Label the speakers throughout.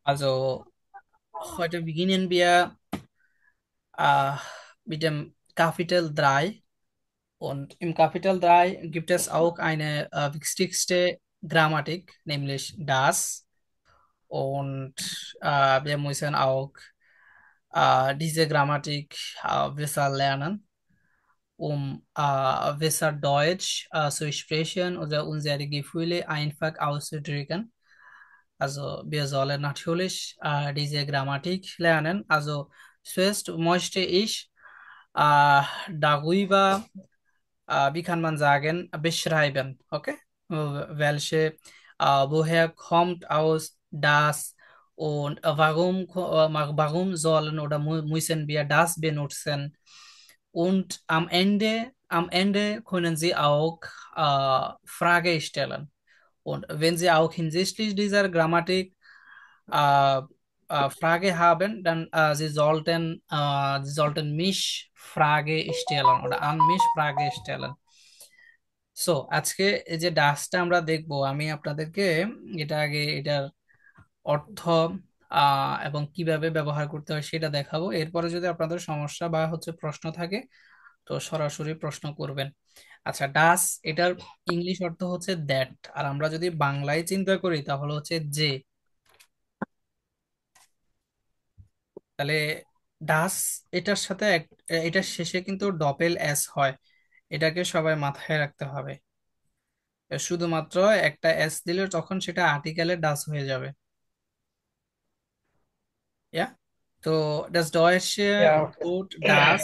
Speaker 1: Also, heute beginnen wir mit dem Kapitel 3 und im Kapitel 3 gibt es auch eine wichtigste Grammatik, nämlich das. Und wir müssen auch diese Grammatik besser lernen, um besser Deutsch zu sprechen oder unsere Gefühle einfach auszudrücken. Also wir sollen natürlich diese Grammatik lernen. Also zuerst möchte ich darüber, wie kann man sagen, beschreiben. Okay? Welche, woher kommt aus das und warum sollen oder müssen wir das benutzen? Und am Ende können Sie auch Frage stellen. Und wenn Sie auch hinsichtlich dieser Grammatik äh, Frage haben, dann Sie sollten mich Frage stellen oder an mich Frage stellen. So আজকে এই যে ডাসটা আমরা দেখবো, আমি আপনাদেরকে এটার অর্থ এবং কিভাবে ব্যবহার করতে হয় সেটা দেখাবো। এরপরে যদি আপনাদের সমস্যা বা হচ্ছে প্রশ্ন থাকে তো সরাসরি প্রশ্ন করবেন। আচ্ছা, ডাস এটার ইংলিশ অর্থ হচ্ছে দ্যাট, আর আমরা যদি বাংলায় চিন্তা করি তাহলে হচ্ছে যে। তাহলে ডাস এটার সাথে এটার শেষে কিন্তু ডপেল এস হয়, এটাকে সবাই মাথায় রাখতে হবে। শুধুমাত্র একটা এস দিলে তখন সেটা আর্টিকেলে ডাস হয়ে যাবে। Ja? So, das deutsche
Speaker 2: Ja, okay.
Speaker 1: Wort das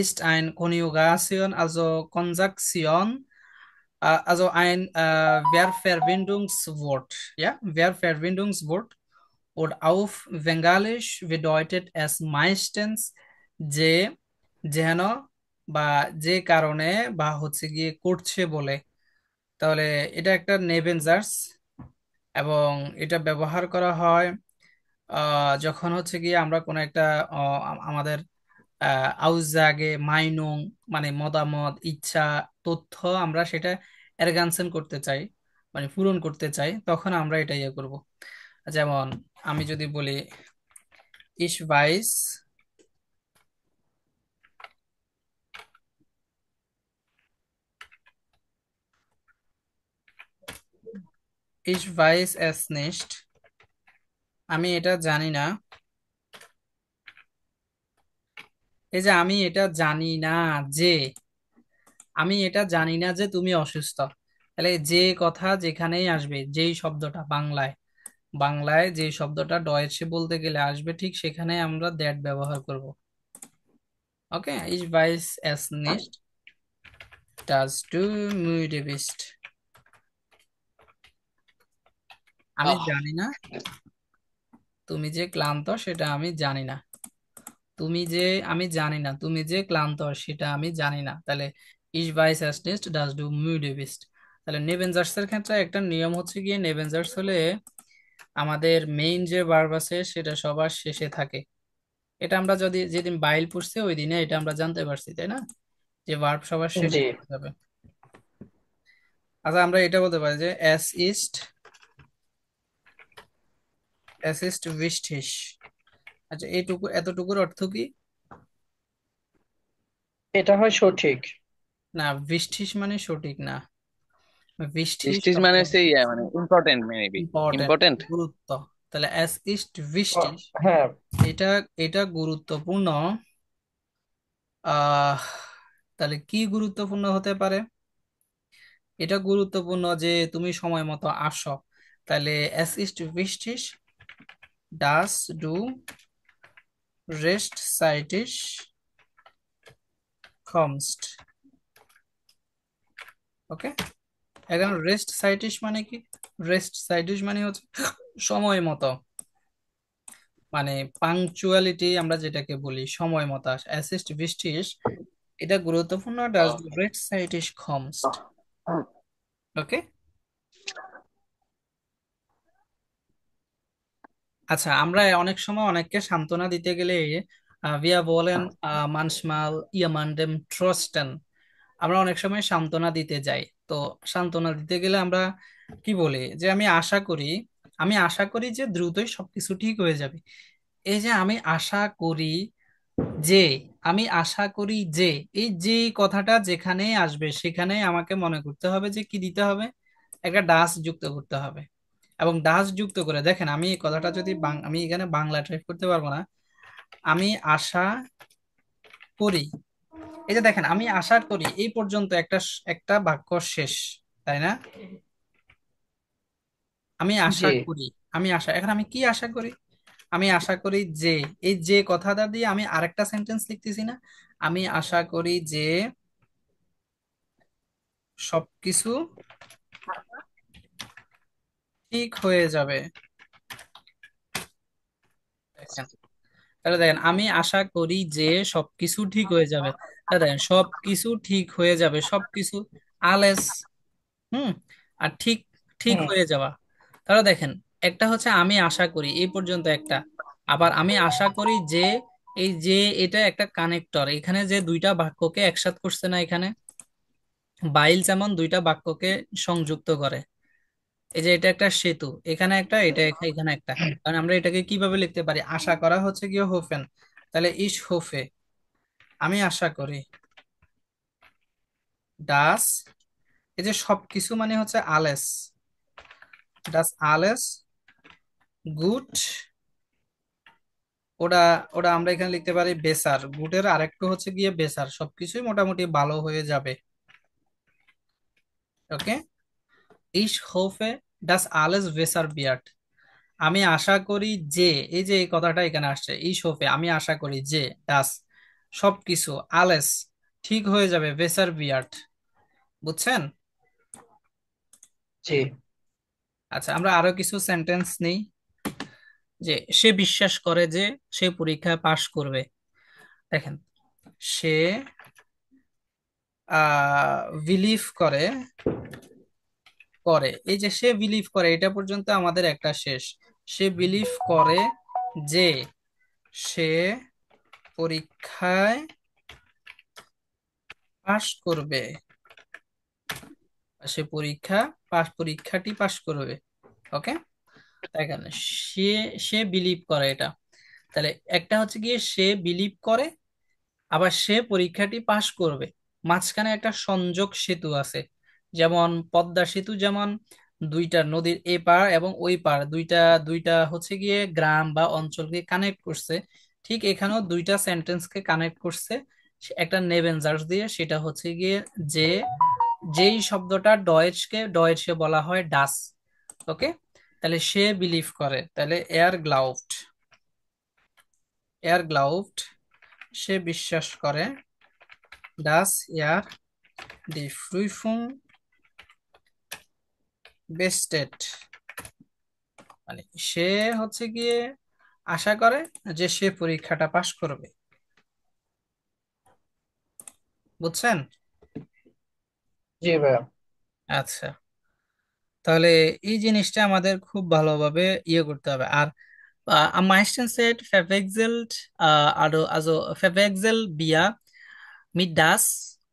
Speaker 1: ist ein Konjugation, also Konjunktion, also ein Verbindungswort. Ja? Verbindungswort. Und auf Bengalisch bedeutet es meistens যে, যেন, বা যে কারণে, বা হচ্ছে গিয়ে করছে বলে। তাহলে এটা একটা নেভেনজার্স এবং এটা ব্যবহার করা হয় যখন হচ্ছে গিয়ে আমরা কোনো একটা আমাদের আউজাগে মাইনুং, মানে মতামত, ইচ্ছা, তথ্য, আমরা সেটা এরগানসেন করতে চাই, মানে পূরণ করতে চাই, তখন আমরা এটা ইয়ে করব। যেমন আমি যদি বলি ইস ভাইস, ইস ভাইস এস নিস্ট, আমি এটা জানি না। এই যে আমি এটা জানি না যে, আমি এটা জানি না যে তুমি অসুস্থ। তাহলে যে কথা যেখানেই আসবে, যেই শব্দটা বাংলায়, যে শব্দটা ডয়েচে বলতে গেলে আসবে, ঠিক সেখানে আমরা দ্যাট ব্যবহার করব। ওকে, ইস ভাইস এস নিস্ট, ডাজ ডু মুইডে বিস্ট, আমি
Speaker 2: Ah,
Speaker 1: জানি না তুমি যে ক্লান্ত সেটা আমি জানি না। তুমি যে, আমি জানি না তুমি যে ক্লান্ত সেটা আমি জানি না। তাহলে ইস ভাইস এস নিস্ট, ডাজ ডু মুইডে বিস্ট। তাহলে নেভেনজার্স এর ক্ষেত্রে একটা নিয়ম হচ্ছে গিয়ে, নেভেনজার্স হলে আমাদের মেইন যে ভার্ব আছে সেটা সবার শেষে থাকে। এটা আমরা যদি যেদিন বাইল পড়ছি ওই দিনে এটা আমরা জানতে পারছি, তাই না, যে ভার্ব সবার
Speaker 2: জি।
Speaker 1: শেষে চলে যাবে। আচ্ছা, আমরা এটা বলতে পারি যে এস ইস্ট উইশটিস। আচ্ছা, এইটুকু এতটুকুর অর্থ কি?
Speaker 2: এটা হয় সঠিক।
Speaker 1: না, বৃষ্টিস মানে সঠিক না। বৃষ্টিস
Speaker 3: স্টিচ
Speaker 1: শব্দ
Speaker 3: মানে হচ্ছে মানে ইম্পর্টেন্ট মেবি।
Speaker 1: Important,
Speaker 3: important.
Speaker 1: গুরুত্ব। তাহলে এস ইস্ট বৃষ্টিস,
Speaker 2: হ্যাঁ,
Speaker 1: এটা এটা গুরুত্বপূর্ণ। আহ তাহলে কি গুরুত্বপূর্ণ হতে পারে? এটা গুরুত্বপূর্ণ যে তুমি সময় মতো আসো। তাহলে এস ইস্ট বৃষ্টিস, ডাস ডু রেস্ট সাইটিস কমস্ট। ওকে, এখন রেস্ট সাইটিস মানে কি? রেস্ট সাইটিস মানে হচ্ছে সময় মতো, মানে পাংচুয়ালিটি আমরা যেটাকে বলি, সময় মতো আসা। অ্যাসিস্ট বৃষ্টিস, এটা গুরুত্বপূর্ণ। ডাজ দ্য রেস্ট সাইটিস কমস্ট। ওকে। আচ্ছা, আমরা অনেক সময় অনেককে সান্ত্বনা দিতে গেলে wir wollen manchmal jemandem trösten, আমরা অনেক সময় সান্ত্বনা দিতে যাই। তো সান্ত্বনা দিতে গেলে আমরা কি বলি? যে আমি আশা করি আমি আশা করি যে দ্রুতই সবকিছু ঠিক হয়ে যাবে। এই যে আমি আশা করি যে, আমি আশা করি যে, এই যে কথাটা যেখানে আসবে সেখানে আমাকে মনে করতে হবে যে কি দিতে হবে, একটা ডাস যুক্ত করতে হবে। এবং ডাস যুক্ত করে দেখেন, আমি এই কথাটা যদি আমি এখানে বাংলা টাইপ করতে পারবো না। আমি আশা করি, এই যে দেখেন আমি আশা করি এই পর্যন্ত একটা একটা বাক্য শেষ, তাই না? আমি আশা
Speaker 2: জি।
Speaker 1: করি, আমি আশা, এখন আমি কি আশা করি? আমি আশা করি যে, এই যে কথাটা দিয়ে আমি আরেকটা সেন্টেন্স লিখতেছি না, আমি আশা করি যে সবকিছু ঠিক হয়ে যাবে। দেখেন, তাহলে দেখেন আমি আশা করি যে সবকিছু ঠিক হয়ে যাবে। তাহলে দেখেন সবকিছু ঠিক হয়ে যাবে, সবকিছু আলেস, হুম, আর ঠিক, ঠিক
Speaker 2: হুম।
Speaker 1: হয়ে যাওয়া। তাহলে দেখেন, একটা হচ্ছে আমি আশা করি এই পর্যন্ত একটা, আবার আমি আশা করি যে, এই যে এটা একটা কানেক্টর, এখানে যে দুইটা বাক্যকে একসাথ করছে না এখানে, বাইল যেমন দুইটা বাক্যকে সংযুক্ত করে। এই যে এটা একটা সেতু, এখানে একটা, এটা এখানে একটা। কারণ আমরা এটাকে কিভাবে লিখতে পারি, আশা করা হচ্ছে গিয়ে হোফেন, তাহলে ইস হোফে, আমি আশা করি, ডাস, এই যে সবকিছু মানে হচ্ছে আলেস, ডাস আলেস গুড, ওটা, ওটা আমরা এখানে লিখতে পারি বেসার, গুডের আরেকটু হচ্ছে গিয়ে বেসার, সবকিছুই মোটামুটি ভালো হয়ে যাবে। ওকে, ইস হোফে ডাস আলেস বেসার বিয়ার্ড, আমি আশা করি যে, এই যে এই কথাটা এখানে আসছে, এই শোফে আমি আশা করি যে, ডাস সবকিছু, আলেস ঠিক হয়ে যাবে, বেসার বিয়ার্ট, বুঝছেন?
Speaker 2: জি।
Speaker 1: আচ্ছা, আমরা আরো কিছু সেন্টেন্স নেই। যে সে বিশ্বাস করে যে সে পরীক্ষায় পাশ করবে। দেখেন, সে বিলিভ করে, করে, এই যে সে বিলিভ করে, এটা পর্যন্ত আমাদের একটা শেষ। সে বিলিভ করে যে সে পরীক্ষায় পাশ করবে, সে পরীক্ষাটি পাশ করবে। ওকে, এখানে সে, সে বিলিভ করে এটা, তাহলে একটা হচ্ছে গিয়ে সে বিলিভ করে, আবার সে পরীক্ষাটি পাশ করবে, মাঝখানে একটা সংযোগ সেতু আছে। যেমন পদ্মা সেতু, যেমন দুইটা নদীর এ পার এবং ওই পার, দুইটা, দুইটা হচ্ছে গিয়ে গ্রাম বা অঞ্চলকে কানেক্ট করছে, ঠিক এখানেও দুইটা সেন্টেন্সকে কানেক্ট করছে একটা নেবেনজার্স দিয়ে, সেটা হচ্ছে গিয়ে যে, যেই শব্দটা ডয়েচকে, ডয়েচে বলা হয় ডাস। ওকে, তাহলে সে বিলিভ করে, তাহলে এয়ার গ্লাউভড, এয়ার গ্লাউভড, সে বিশ্বাস করে, ডাস এয়ার দি ফ্রুইফুং বেস্টেড, মানে সে হচ্ছে গিয়ে আশা করে যে সে পরীক্ষাটা পাশ করবে। বুঝছেন?
Speaker 2: জি ভাইয়া।
Speaker 1: আচ্ছা, তাহলে এই জিনিসটা আমাদের খুব ভালোভাবে ইয়ে করতে হবে। আর am meistens seit verwechselt, also verwechsel wir mit das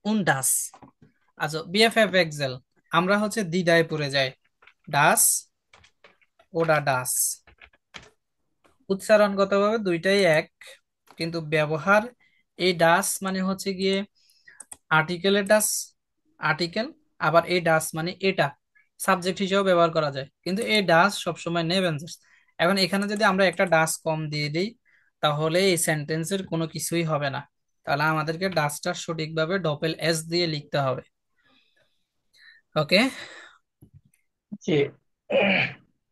Speaker 1: und das, also wir verwechsel, আমরা হচ্ছে দ্বিধায় পড়ে যাই, ডাস ওডা ডাস, উচ্চারণগতভাবে দুইটাই এক, কিন্তু ব্যবহার, এই ডাস মানে হচ্ছে গিয়ে আর্টিকেলের ডাস, আর্টিকেল, আবার এই ডাস মানে এটা সাবজেক্ট হিসেবে ব্যবহার করা যায়, কিন্তু এই ডাস সবসময় নেবেন। এখন এখানে যদি আমরা একটা ডাস কম দিয়ে দিই, তাহলে এই সেন্টেন্সের কোনো কিছুই হবে না, তাহলে আমাদেরকে ডাসটা সঠিকভাবে ডপেল এস দিয়ে লিখতে হবে। ওকে,
Speaker 2: জি।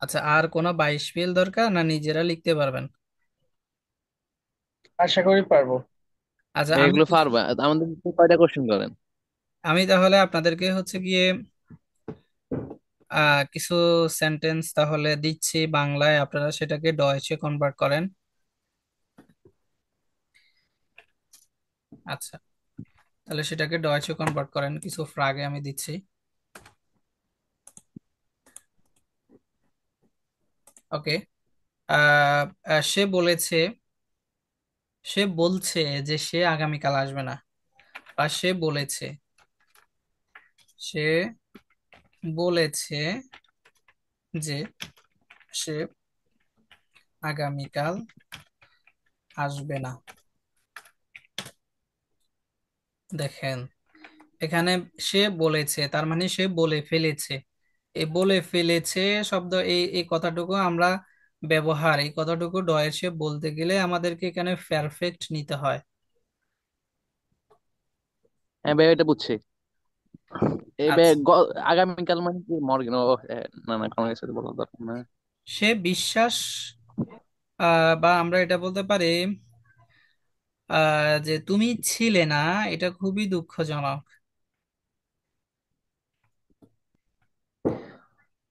Speaker 1: আচ্ছা, আর কোনো 22 ফেল দরকার না নিজেরা লিখতে পারবেন?
Speaker 2: আশা করি পারবো।
Speaker 1: আচ্ছা, আমি
Speaker 3: এগুলো পারবা, আমাদের কয়টা কোশ্চেন করেন?
Speaker 1: আমি তাহলে আপনাদেরকে হচ্ছে গিয়ে কিছু সেন্টেন্স তাহলে দিচ্ছি বাংলায়, আপনারা সেটাকে ডয়েচে কনভার্ট করেন। আচ্ছা, তাহলে সেটাকে ডয়েচে কনভার্ট করেন, কিছু ফ্রাগে আমি দিচ্ছি। ওকে, সে বলেছে, সে বলছে যে সে আগামীকাল আসবে না, বা সে বলেছে, সে বলেছে যে সে আগামীকাল আসবে না। দেখেন এখানে সে বলেছে, তার মানে সে বলে ফেলেছে। এই বলে ফেলেছে শব্দ, এই কথাটুকু আমরা ব্যবহার, এই কথাটুকু ডয়ের সে বলতে গেলে আমাদেরকে এখানে পারফেক্ট নিতে হয়।
Speaker 3: হ্যাঁ ভাই, এটা বুঝছি। এই ভাই
Speaker 1: আচ্ছা,
Speaker 3: আগামীকাল মানে কি মর্গেন? ও না না, কোনো কিছু বলার দরকার না।
Speaker 1: সে বিশ্বাস, বা আমরা এটা বলতে পারি যে তুমি ছিলে না, এটা খুবই দুঃখজনক।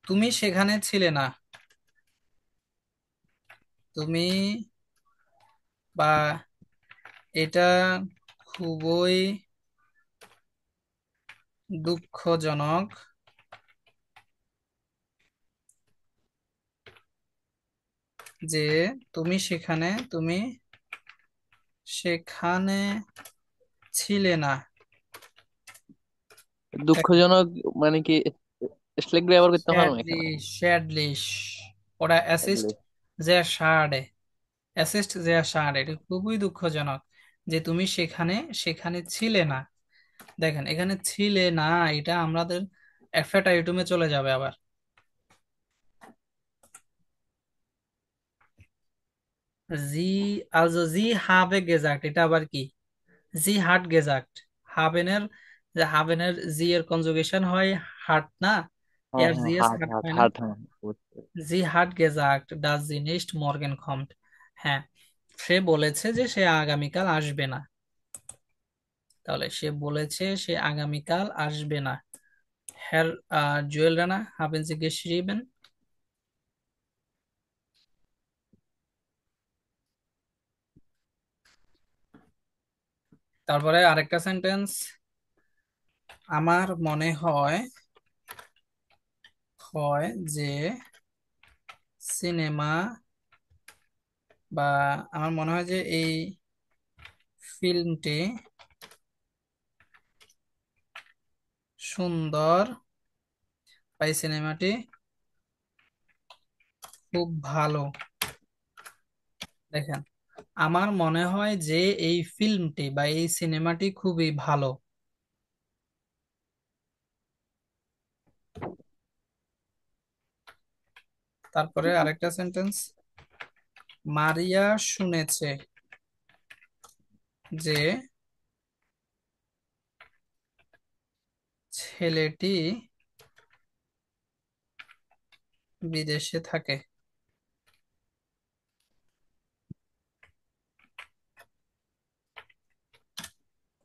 Speaker 1: তুমি সেখানে ছিলে না, তুমি, বা এটা খুবই দুঃখজনক যে তুমি সেখানে ছিলে না।
Speaker 3: দুঃখজনক মানে কি? স্লেক ব্যবহার করতে পারবো
Speaker 1: স্যাডলি,
Speaker 3: এখানে?
Speaker 1: স্যাডলিশ, ওরা অ্যাসিস্ট যে শার্ডে, অ্যাসিস্ট যে শার্ড, এটা খুবই দুঃখজনক যে তুমি সেখানে সেখানে ছিলে না। দেখেন এখানে ছিলে না, এটা আমাদের এফেক্ট আইটেমে চলে যাবে আবার। জি, আলসো জি হাবে গেজাক্ট, এটা আবার কি? জি হাট গেজাক্ট, হাবেনের, যে হাবেনের জি এর কনজুগেশন হয় হাট না,
Speaker 3: হ্যাঁ
Speaker 1: এর জি
Speaker 3: হ্যাঁ,
Speaker 1: এস
Speaker 3: হার্ট
Speaker 1: হাট
Speaker 3: হার্ট
Speaker 1: হয় না।
Speaker 3: হার্ট, হ্যাঁ বুঝতে
Speaker 1: জি হাট গেজাক্ট ডাজ জি নিস্ট মর্গেন কম্ট। হ্যাঁ, সে বলেছে যে সে আগামীকাল আসবে না। তাহলে সে বলেছে সে আগামীকাল আসবে না। হ্যার Jewel Rana haben Sie geschrieben? তারপরে আরেকটা সেন্টেন্স, আমার মনে হয় হয় যে সিনেমা, বা আমার মনে হয় যে এই ফিল্মটি সুন্দর, বা এই সিনেমাটি খুব ভালো। দেখেন, আমার মনে হয় যে এই ফিল্মটি বা এই সিনেমাটি খুবই ভালো। তারপরে আরেকটা সেন্টেন্স, মারিয়া শুনেছে যে ছেলেটি বিদেশে থাকে।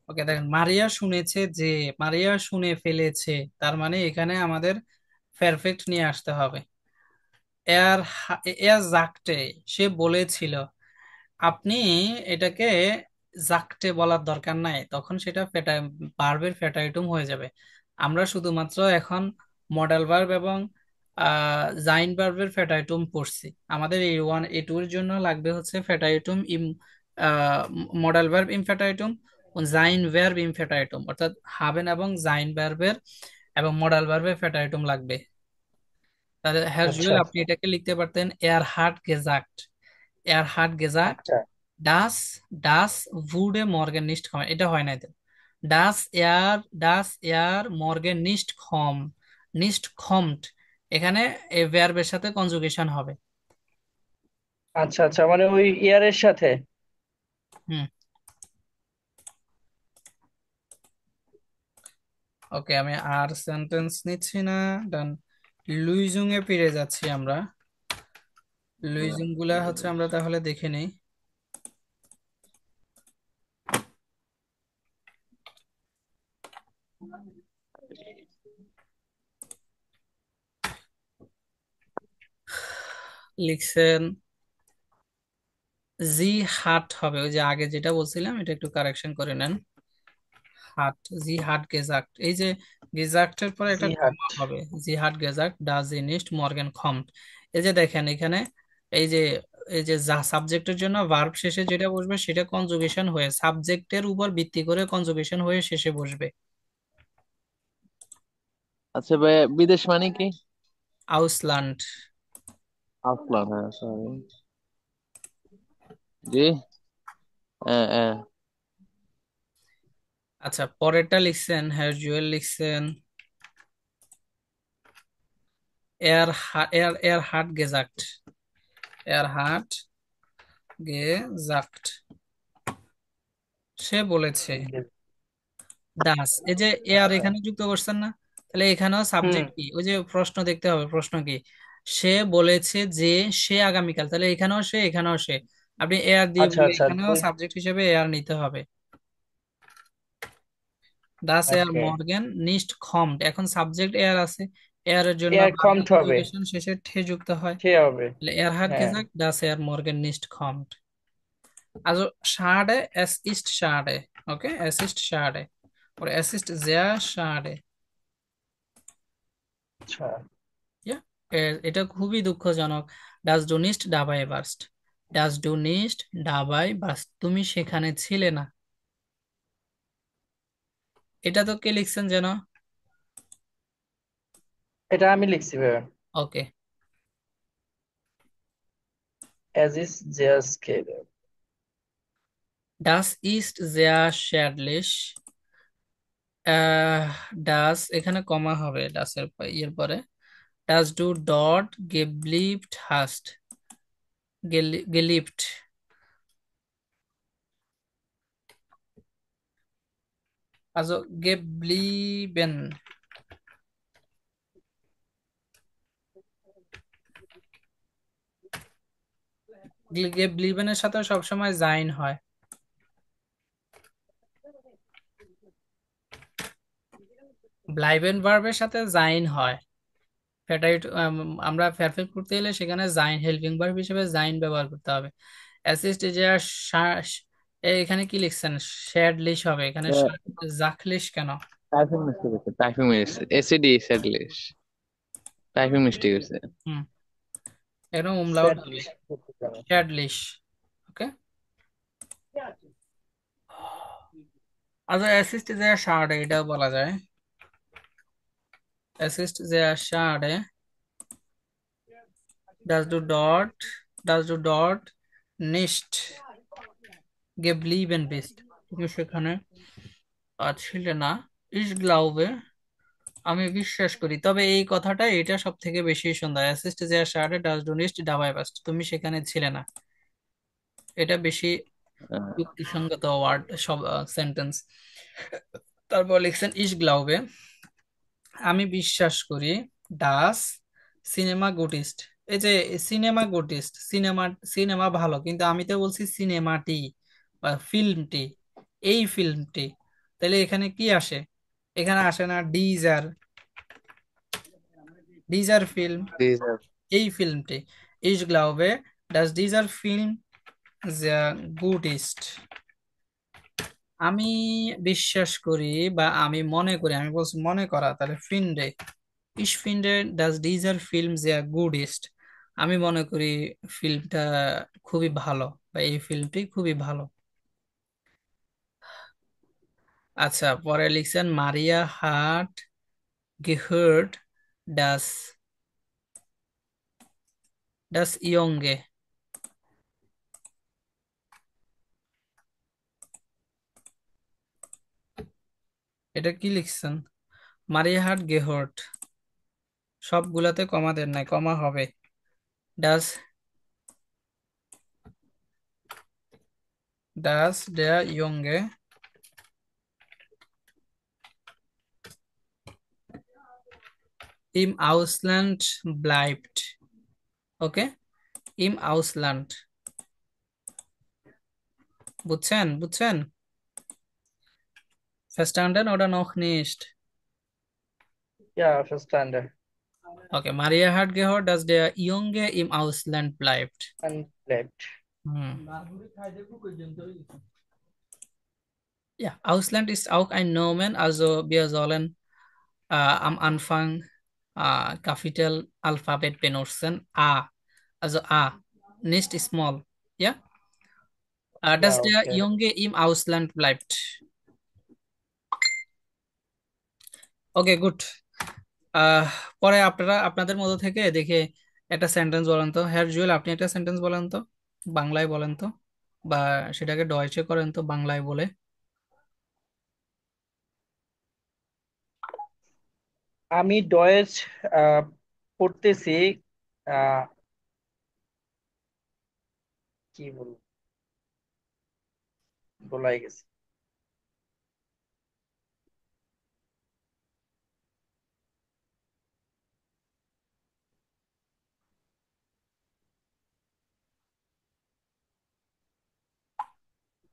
Speaker 1: ওকে, দেখেন মারিয়া শুনেছে যে, মারিয়া শুনে ফেলেছে, তার মানে এখানে আমাদের পারফেক্ট নিয়ে আসতে হবে। এর এর জাগটে, সে বলেছিল। আপনি এটাকে জাগটে বলার দরকার নাই, তখন সেটা ভার্বের ফেটাইটুম হয়ে যাবে। আমরা শুধুমাত্র এখন মডেল ভার্ব এবং জাইন ভার্বের ফেটাইটুম পড়ছি। আমাদের এই ওয়ান এ টু এর জন্য লাগবে হচ্ছে ফেটাইটুম ইম, মডেল ভার্ব ইমফেটাইটুম, জাইন ভার্ব ইমফেটাইটুম, অর্থাৎ হাবেন এবং জাইন ভার্বের এবং মডেল ভার্বের ফেটাইটুম লাগবে। তাহলে হ্যার
Speaker 2: আচ্ছা
Speaker 1: জুয়েল, আপনি এটাকে লিখতে পারতেন এয়ার হার্ট গেজাক্ট, এয়ার হার্ট গেজাক্ট
Speaker 2: আচ্ছা
Speaker 1: ডাস, ডাস wurde morgen nicht kommen, এটা হয় নাই তো। ডাস এয়ার মর্গেন নিস্ট কম, নিস্ট কমট, এখানে এই ভার্বের সাথে কনজুগেশন হবে।
Speaker 2: আচ্ছা আচ্ছা, মানে ওই ইয়ারের সাথে।
Speaker 1: হুম, ওকে, আমি আর সেন্টেন্স নিচ্ছি না, ডান। লুইজুং এ ফিরে যাচ্ছি আমরা। লুইজুং গুলা হচ্ছে আমরা তাহলে দেখে নেই। লিখছেন জি হাট হবে, ওই যে আগে যেটা বলছিলাম এটা একটু কারেকশন করে নেন। হাট, জি হাট গেজাক্ট, এই যে গেজাক্টের পরে একটা
Speaker 2: জিহাদ।
Speaker 1: কমা হবে, জি হাট গেজাক্ট ডাজ জি নিস্ট মর্গেন কম্ট। এই যে দেখেন এখানে, এই যে এই যে যা সাবজেক্টের জন্য ভার্ব শেষে যেটা বসবে সেটা কনজুগেশন হয়ে সাবজেক্টের উপর ভিত্তি করে কনজুগেশন হয়ে শেষে বসবে।
Speaker 3: আচ্ছা ভাই, বিদেশ মানে কি?
Speaker 1: আউসল্যান্ড।
Speaker 3: আসলাম, হ্যাঁ, সরি। জি। হ্যাঁ, হ্যাঁ।
Speaker 1: আচ্ছা, পরেরটা লিখছেন, হ্যাঁ জুয়েল লিখছেন এর হার্ট গেজাক্ট, এর হার্ট গেজাক্ট। সে বলেছে ডাস, এই যে এয়ার
Speaker 2: আচ্ছা।
Speaker 1: এখানে যুক্ত করছেন না, তাহলে এখানেও
Speaker 2: হুম।
Speaker 1: সাবজেক্ট কি, ওই যে প্রশ্ন দেখতে হবে, প্রশ্ন কি, সে বলেছে যে সে আগামীকাল, তাহলে এখানেও সে, এখানেও সে, আপনি এয়ার দিয়ে
Speaker 2: আচ্ছা
Speaker 1: বলে
Speaker 2: আচ্ছা
Speaker 1: এখানেও
Speaker 2: দুই।
Speaker 1: সাবজেক্ট হিসেবে এয়ার নিতে হবে। ডাস এয়ার
Speaker 2: ওকে।
Speaker 1: মর্গেন নিস্ট খমড, এখন সাবজেক্ট এয়ার আছে, এয়ারের জন্য
Speaker 2: এয়ার
Speaker 1: ভার্ব
Speaker 2: কমড হবে।
Speaker 1: কনজুগেশন শেষে ঠে যুক্ত হয়,
Speaker 2: সে হবে।
Speaker 1: তাহলে এয়ার হার্ট
Speaker 2: হ্যাঁ।
Speaker 1: গেজাক্ট ডাস air Morgan নিস্ট খমড। Also schade, es ist schade. Okay, es ist schade. Oder es ist sehr schade.
Speaker 2: আচ্ছা।
Speaker 1: Ja, এটা খুবই দুঃখজনক। ডাস ডু নিস্ট ডাবাই বার্স্ট, ডাস ডু নিস্ট ডাবাই বার্স্ট, তুমি সেখানে ছিলে না। এটা তো কে লিখছেন যেন?
Speaker 2: এটা আমি লিখছি ভাইয়া।
Speaker 1: ওকে।
Speaker 2: অ্যাজ ইস জেয়াস কে।
Speaker 1: ডাস ইস্ট জেয়া শ্যাডলিশ, ডাস এখানে কমা হবে, ডাসের ইয়ের পরে, ডাস ডু ডট গেবলিফট হাস্ট, গেলিফট, also geblieben, গেবলিবেনের সাথে সবসময় জাইন হয়। ব্লাইবেন ভার্বের সাথে জাইন হয়, সেটাই আমরা পারফেক্ট করতে গেলে সেখানে জাইন, হেল্পিং ভার্ব হিসেবে জাইন ব্যবহার করতে হবে। অ্যাসিস্ট যে এখানে কি লিখছেন, শ্যাডলিশ হবে এখানে, জাকলিশ কেন?
Speaker 3: টাইপিং মিস্টেক হচ্ছে, টাইপিং মিস্টেক, এসিডি স্যাডলিশ, টাইপিং মিস্টেক হচ্ছে।
Speaker 1: হুম, এরকম উমলাউট
Speaker 2: স্যাড
Speaker 1: হবে,
Speaker 2: লিস্ট করতে পারে।
Speaker 1: শ্যাডলিশ। ওকে, আচ্ছা অ্যাসিস্ট যে শার্ড এটাও বলা যায়, অ্যাসিস্ট যে shard does do dot, does do dot নিস্ট geblieben bist, তুমি সেখানে ছিলে না। ich glaube, আমি বিশ্বাস করি, তবে এই কথাটা এটা সব থেকে বেশি সুন্দর, অ্যাসিস্ট যে শার্টে ডাজ ডু নিস্ট ডাবাই বাস্ট, তুমি সেখানে ছিলে না, এটা বেশি যুক্তিসঙ্গত ওয়ার্ড, সব সেন্টেন্স। তারপর লিখছেন ich glaube, আমি বিশ্বাস করি, ডাস সিনেমা গুটিস্ট, এই যে সিনেমা গুটিস্ট, সিনেমা, সিনেমা ভালো, কিন্তু আমি তো বলছি সিনেমাটি বা ফিল্মটি, এই ফিল্মটি, তাহলে এখানে কি আসে? এখানে আসে না ডিজার, ডিজার ফিল্ম, এই ফিল্মটি, ich glaube, dass dieser Film sehr gut ist, আমি বিশ্বাস করি বা আমি মনে করি, আমি বলছি মনে করা, তাহলে ফিন্ডে, ich finde, dass dieser Film sehr gut ist, আমি মনে করি ফিল্মটা খুবই ভালো বা এই ফিল্মটি খুবই ভালো। আচ্ছা, পরে লিখছেন মারিয়া হাট gehört das, das Junge, এটা কি লিখছেন? মারিয়া হাট গেহর্ট, সবগুলাতে কমা দেন নাই, কমা হবে, ডাস, ডাস der Junge im Ausland bleibt, ওকে, im Ausland, বুঝছেন, বুঝছেন? Verstanden oder noch nicht?
Speaker 2: Yeah first
Speaker 1: Okay, Maria hat gehört, dass der Junge im Ausland bleibt.
Speaker 2: আনপ্লেট।
Speaker 1: Hm. Ja, Ausland ist auch ein Nomen, also wir sollen am Anfang Kapital-Alphabet benutzen. A, also A, nicht small. Ja,
Speaker 2: ইয়া
Speaker 1: dass der
Speaker 2: okay.
Speaker 1: Junge im Ausland bleibt. Okay, good. আহ পরে আপনারা আপনাদের মধ্যে থেকে দেখে একটা sentence বলেন তো, হ্যাঁ জুয়েল, আপনি একটা সেন্টেন্স বলেন তো, বাংলায় বলেন তো, বা সেটাকে ডয়েচে করেন তো বাংলায় বলে।
Speaker 2: আমি ডয়েচ পড়তেছি। আহ, কি বলবো, বলাই গেছে।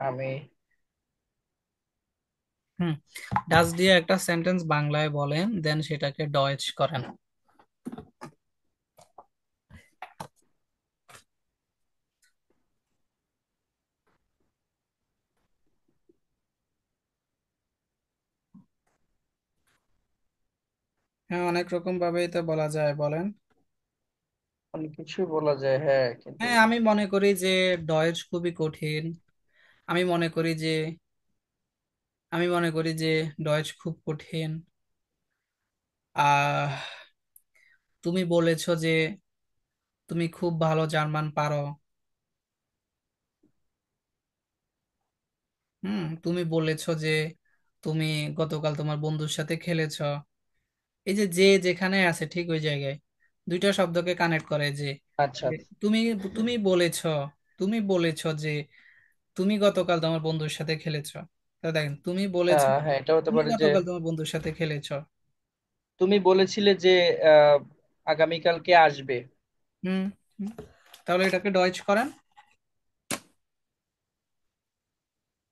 Speaker 2: আমি
Speaker 1: হুম, ডাচ দিয়ে একটা সেন্টেন্স বাংলায় বলেন, দেন সেটাকে ডয়েচ করেন। হ্যাঁ, অনেক রকম ভাবেই তো বলা যায়, বলেন।
Speaker 2: অনেক কিছু বলা যায়, হ্যাঁ, কিন্তু
Speaker 1: হ্যাঁ, আমি মনে করি যে ডয়েচ খুবই কঠিন। আমি মনে করি যে আমি মনে করি যে ডয়েচ খুব কঠিন। আহ তুমি বলেছো যে তুমি খুব ভালো জার্মান পারো। তুমি বলেছো যে তুমি গতকাল তোমার বন্ধুর সাথে খেলেছো। এই যে যে যেখানে আছে ঠিক ওই জায়গায় দুইটা শব্দকে কানেক্ট করে যে
Speaker 2: আচ্ছা
Speaker 1: যে তুমি তুমি বলেছো তুমি বলেছো যে তুমি গতকাল তোমার বন্ধুর সাথে খেলেছো। তা দেখেন, তুমি বলেছো,
Speaker 2: হ্যাঁ, এটা হতে
Speaker 1: তুমি
Speaker 2: পারে যে
Speaker 1: গতকাল তোমার বন্ধুর সাথে খেলেছো।
Speaker 2: তুমি বলেছিলে যে আহ, আগামীকালকে আসবে।
Speaker 1: হুম হুম। তাহলে এটাকে ডয়েচ করেন।